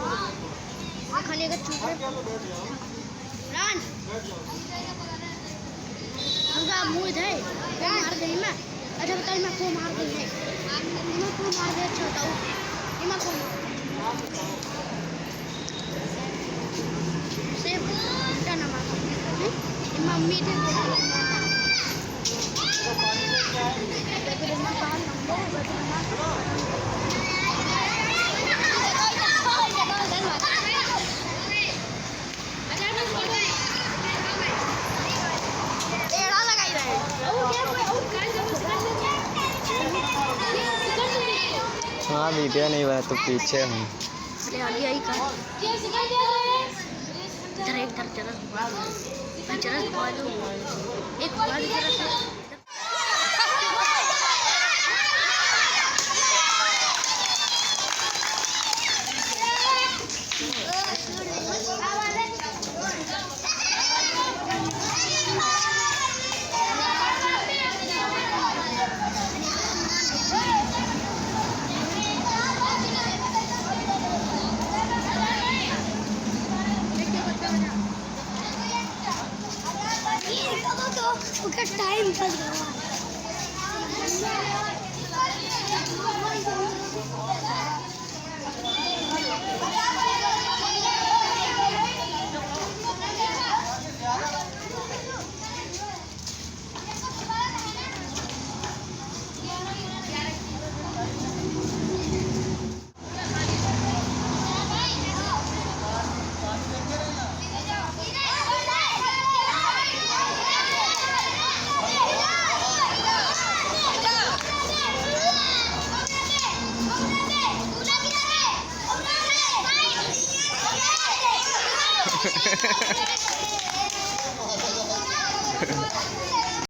खाली अगर चूक रहे रान हमका मुंह है वो मार दे मैं। अच्छा बताओ मैं को मार दे है मैं को मार दे। अच्छा बताओ मैं को से बेटा ना मार मम्मी थे हाँ वीडियो नहीं बना तो पीछे हूँ। इधर एक तरफ चला एक बार टाइम